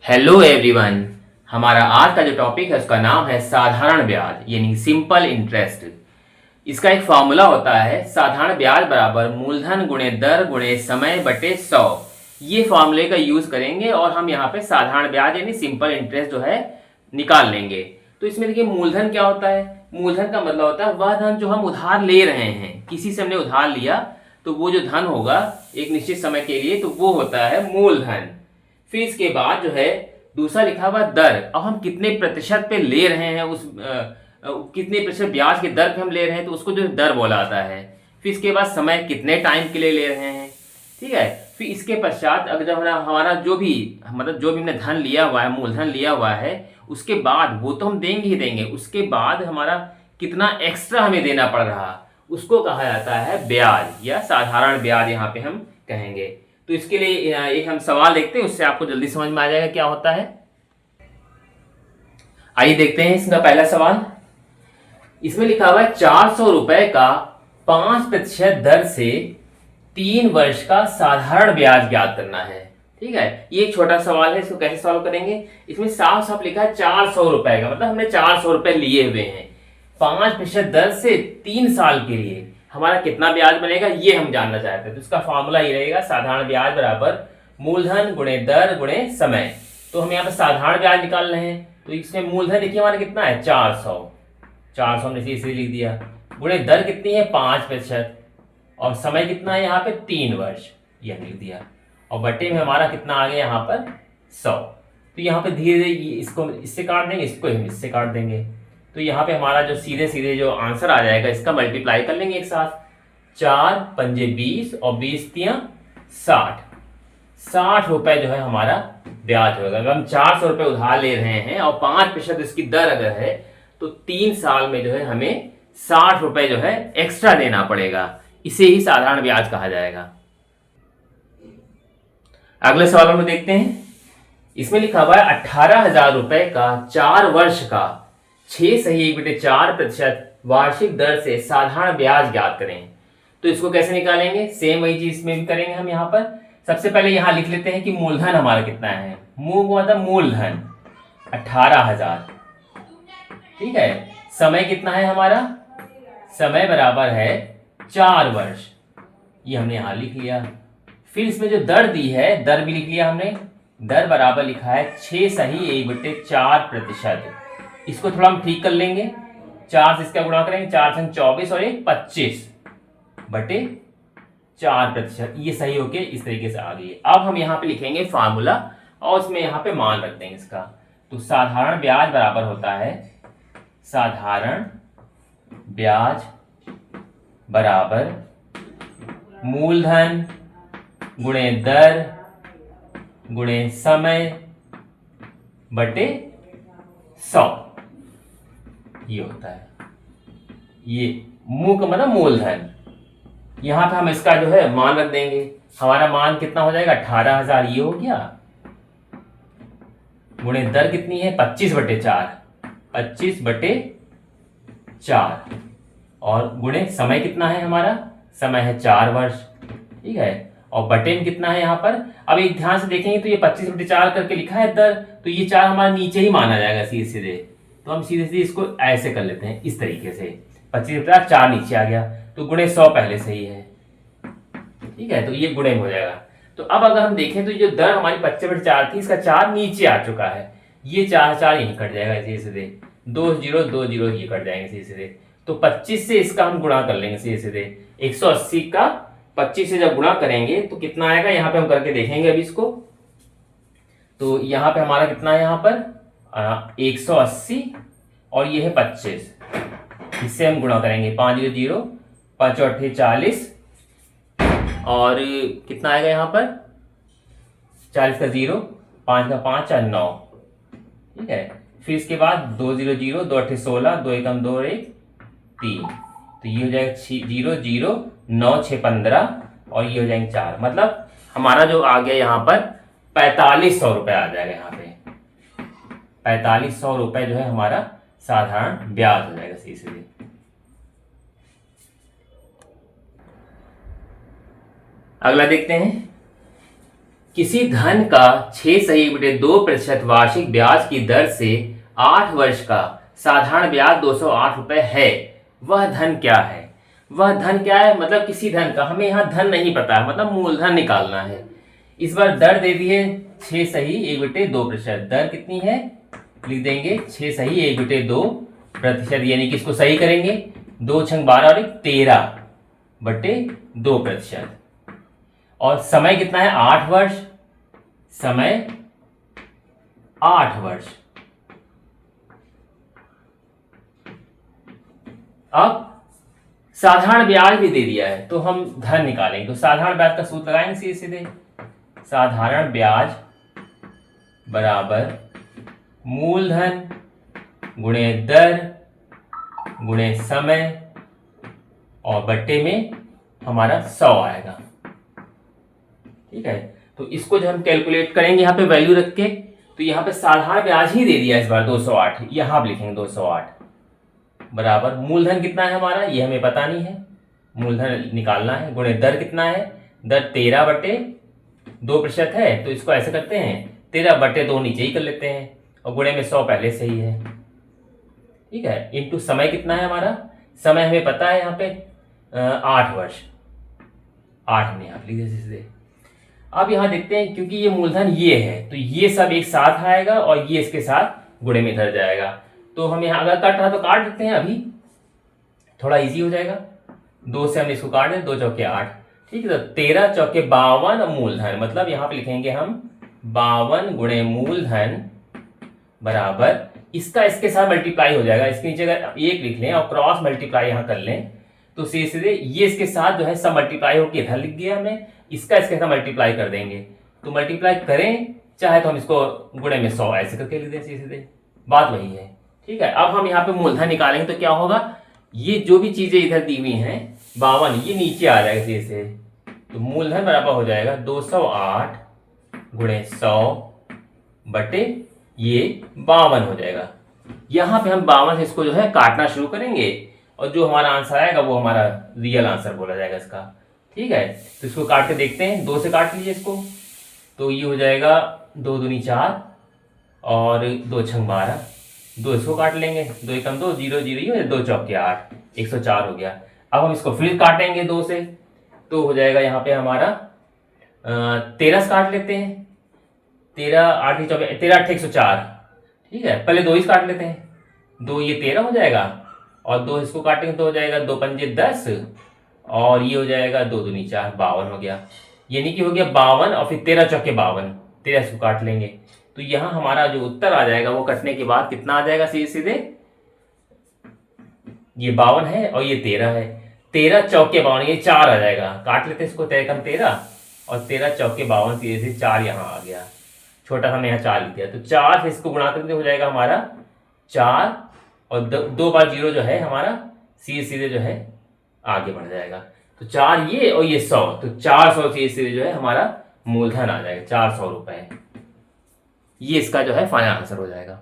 Hello everyone. हमारा आज का जो टॉपिक है उसका नाम है साधारण ब्याज यानी सिंपल इंटरेस्ट। इसका एक फॉर्मूला होता है साधारण ब्याज बराबर मूलधन गुणे दर गुणे समय बटे 100। ये फॉर्मूले का यूज करेंगे और हम यहाँ पे साधारण ब्याज यानी सिंपल इंटरेस्ट जो है निकाल लेंगे। तो इसमें देखिए मूलधन क्या होता है। मूलधन का मतलब होता है वह धन जो हम उधार ले रहे हैं, किसी से हमने उधार लिया तो वो जो धन होगा एक निश्चित समय के लिए तो वो होता है मूलधन। फिर इसके बाद जो है दूसरा लिखा हुआ दर। अब हम कितने प्रतिशत पे ले रहे हैं कितने प्रतिशत ब्याज के दर पे हम ले रहे हैं तो उसको जो दर बोला जाता है। फिर इसके बाद समय कितने टाइम के लिए ले रहे हैं, ठीक है। फिर इसके पश्चात अगर जब हमारा जो भी हमने धन लिया हुआ है, मूलधन लिया हुआ है, उसके बाद वो तो हम देंगे ही देंगे, उसके बाद हमारा कितना एक्स्ट्रा हमें देना पड़ रहा उसको कहा जाता है ब्याज या साधारण ब्याज यहाँ पे हम कहेंगे। तो इसके लिए एक हम सवाल देखते हैं, उससे आपको जल्दी समझ में आ जाएगा क्या होता है। आइए देखते हैं इसका पहला सवाल। इसमें लिखा हुआ है 400 रुपए का 5% दर से 3 वर्ष का साधारण ब्याज ज्ञात करना है। ठीक है, ये एक छोटा सवाल है, इसको कैसे सॉल्व करेंगे। इसमें साफ साफ लिखा है 400 रुपए का, मतलब हमने 400 रुपए लिए हुए हैं 5% दर से 3 साल के लिए हमारा कितना ब्याज बनेगा ये हम जानना चाहते हैं। तो इसका फॉर्मूला ये रहेगा साधारण ब्याज बराबर मूलधन गुणे दर गुणे समय। तो हम यहाँ पे साधारण ब्याज निकाल रहे हैं तो इसमें मूलधन देखिए हमारा कितना है 400 हमने इसे लिख दिया, गुणे दर कितनी है 5% और समय कितना है यहाँ पे 3 वर्ष ये लिख दिया, और बटे में हमारा कितना आ गया यहाँ पर 100। तो यहाँ पे धीरे धीरे इसको इससे काट देंगे, इसको हम इससे काट देंगे, तो यहाँ पे हमारा जो सीधे सीधे जो आंसर आ जाएगा इसका मल्टीप्लाई कर लेंगे एक साथ। 4 पंजे 20 और 20 तियां 60 रुपए जो है हमारा ब्याज होगा। अगर हम 400 रुपए उधार ले रहे हैं और 5% इसकी दर अगर है तो 3 साल में जो है हमें 60 रुपए जो है एक्स्ट्रा देना पड़ेगा, इसे ही साधारण ब्याज कहा जाएगा। अगले सवाल में देखते हैं। इसमें लिखा हुआ है 18,000 रुपए का 4 वर्ष का 6.4% वार्षिक दर से साधारण ब्याज ज्ञात करें। तो इसको कैसे निकालेंगे, सेम वही चीज इसमें भी करेंगे हम। यहाँ पर सबसे पहले यहाँ लिख लेते हैं कि मूलधन हमारा कितना है, मतलब मूलधन 18,000, ठीक है। समय कितना है हमारा, समय बराबर है 4 वर्ष, ये हमने यहाँ लिख लिया। फिर इसमें जो दर दी है दर भी लिख लिया हमने, दर बराबर लिखा है 6.1/4%। इसको थोड़ा हम ठीक कर लेंगे, 4 से इसका गुणा करेंगे, 4 से 24 और 1 25/4%, ये सही होके इस तरीके से आ गई। अब हम यहाँ पे लिखेंगे फार्मूला और उसमें यहाँ पे मान रख देंगे इसका। तो साधारण ब्याज बराबर होता है साधारण ब्याज बराबर मूलधन गुणे दर गुणे समय बटे 100, ये होता है। ये मूल का मतलब मूलधन, यहां पे हम इसका जो है मान रख देंगे। हमारा मान कितना हो जाएगा 18,000 ये हो गया, गुणे दर कितनी है 25/4 और गुणे समय कितना है हमारा, समय है 4 वर्ष, ठीक है। और बटे में कितना है यहाँ पर, अब एक ध्यान से देखेंगे तो ये 25/4 करके लिखा है दर, तो ये 4 हमारा नीचे ही माना जाएगा सीधे सीधे। तो हम सीधे सीधे इसको ऐसे कर लेते हैं इस तरीके से, 25/4 नीचे आ गया तो गुणे 100 पहले से ही है, ठीक है। तो ये गुणे में हो जाएगा। तो अब अगर हम देखें तो जो दर हमारी 25/4 थी इसका 4 नीचे आ चुका है, ये 4 यहीं कट जाएगा सीधे सीधे, 2 0 2 0 ये कट जाएंगे सीधे सीधे। तो 25 से इसका हम गुणा कर लेंगे सीधे सीधे, 180 का 25 से जब गुणा करेंगे तो कितना आएगा, यहाँ पे हम करके देखेंगे अभी इसको। तो यहाँ पे हमारा कितना है, यहाँ पर 180 और ये है 25, इससे हम गुणा करेंगे 5 0 0 5 8 40 और कितना आएगा यहाँ पर 40 का 0 5 का 5 4 9, ठीक है। फिर इसके बाद 2 0 0 2 8 16 2 1 2 1 3, तो ये हो जाएगा 0 0 9 6 15 और ये हो जाएंगे 4, मतलब हमारा जो आ गया यहाँ पर 4500 रुपए आ जाएगा। यहाँ पे 4500 रुपए जो है हमारा साधारण ब्याज हो जाएगा सीधे। अगला देखते हैं। किसी धन का 6.2% वार्षिक ब्याज की दर से 8 वर्ष का साधारण ब्याज 208 रुपए है, वह धन क्या है? वह धन क्या है मतलब किसी धन का, हमें यहाँ धन नहीं पता है, मतलब मूलधन निकालना है। इस बार दर दे दी है 6.2%। दर कितनी है लिख देंगे 6.2%, यानी कि इसको सही करेंगे 2 × 12 और 13/2%। और समय कितना है 8 वर्ष, समय 8 वर्ष। अब साधारण ब्याज भी दे दिया है तो हम धन निकालेंगे। तो साधारण ब्याज का सूत्र लगाएंगे सीधे सीधे, साधारण ब्याज बराबर मूलधन गुणे दर गुणे समय और बट्टे में हमारा 100 आएगा। ठीक है, तो इसको जो हम कैलकुलेट करेंगे यहाँ पे वैल्यू रख के, तो यहाँ पे साधारण ब्याज ही दे दिया इस बार 208, यहाँ आप लिखेंगे 208 बराबर मूलधन कितना है हमारा ये हमें पता नहीं है, मूलधन निकालना है, गुणे दर कितना है, दर 13/2% है, तो इसको ऐसे करते हैं 13/2 नीचे ही कर लेते हैं और गुणे में 100 पहले से ही है। ठीक है, इंटू समय कितना है हमारा, समय हमें पता है यहाँ पे 8 वर्ष, 8 में आप लिख दे। अब यहाँ देखते हैं क्योंकि ये मूलधन ये है तो ये सब एक साथ आएगा और ये इसके साथ गुणे में इधर जाएगा। तो हम यहाँ अगर कट रहा तो काट देते हैं, अभी थोड़ा इजी हो जाएगा। 2 से हम इसको काट दें, 2 चौके 8। ठीक है, तो 13 चौके 52 मूलधन, मतलब यहाँ पे लिखेंगे हम 52 गुणे मूलधन बराबर इसका इसके साथ मल्टीप्लाई हो जाएगा। इसके नीचे अगर 1 लिख लें और क्रॉस मल्टीप्लाई यहाँ कर लें तो सीधे सीधे ये इसके साथ जो है सब मल्टीप्लाई होकर इधर लिख दिया हमने, इसका इसके साथ मल्टीप्लाई कर देंगे। तो मल्टीप्लाई करें चाहे तो हम इसको गुणे में 100 ऐसे करके लिख दें, सीधे सीधे बात वही है। ठीक है, अब हम यहाँ पे मूलधन निकालेंगे तो क्या होगा, ये जो भी चीजें इधर दी हुई हैं 52 ये नीचे आ जाएगा सीधे से, तो मूलधन बराबर हो जाएगा 208 गुणे 100 बटे ये 52 हो जाएगा। यहाँ पे हम 52 से इसको जो है काटना शुरू करेंगे और जो हमारा आंसर आएगा वो हमारा रियल आंसर बोला जाएगा इसका। ठीक है, तो इसको काट के देखते हैं, 2 से काट लीजिए इसको, तो ये हो जाएगा 2 दूनी 4 और 2 छंग 12, 2 इसको काट लेंगे, 2 एकम 2 0 0 2 चौके 8 104 हो गया। अब हम इसको फिर काटेंगे 2 से, तो हो जाएगा यहाँ पे हमारा 13 से काट लेते हैं, 13 8 13 8 104। ठीक है, पहले 2 इस काट लेते हैं, 2 ये 13 हो जाएगा और 2 इसको काटेंगे तो हो जाएगा 2 पंजे 10 और ये हो जाएगा 2 दूनी 4 52 हो गया। यानी कि हो गया 52 और फिर 13 चौके 52, 13 इसको काट लेंगे तो यहाँ हमारा जो उत्तर आ जाएगा वो कटने के बाद कितना आ जाएगा, सीधे सीधे ये 52 है और ये 13 है, 13 चौके 52 ये 4 आ जाएगा, काट लेते हैं इसको 13 कम 13 और 13 चौके 52 सीधे से 4 यहाँ आ गया, छोटा हमने यहाँ 4 लिख दिया, तो 4 से इसको गुणा करके हो जाएगा हमारा 4 और 2 बार 0 जो है हमारा सीधे सीधे जो है आगे बढ़ जाएगा, तो 4 ये और ये 100, तो 400 सीधे सीधे जो है हमारा मूलधन आ जाएगा 400 रुपए। ये इसका जो है फाइनल आंसर हो जाएगा।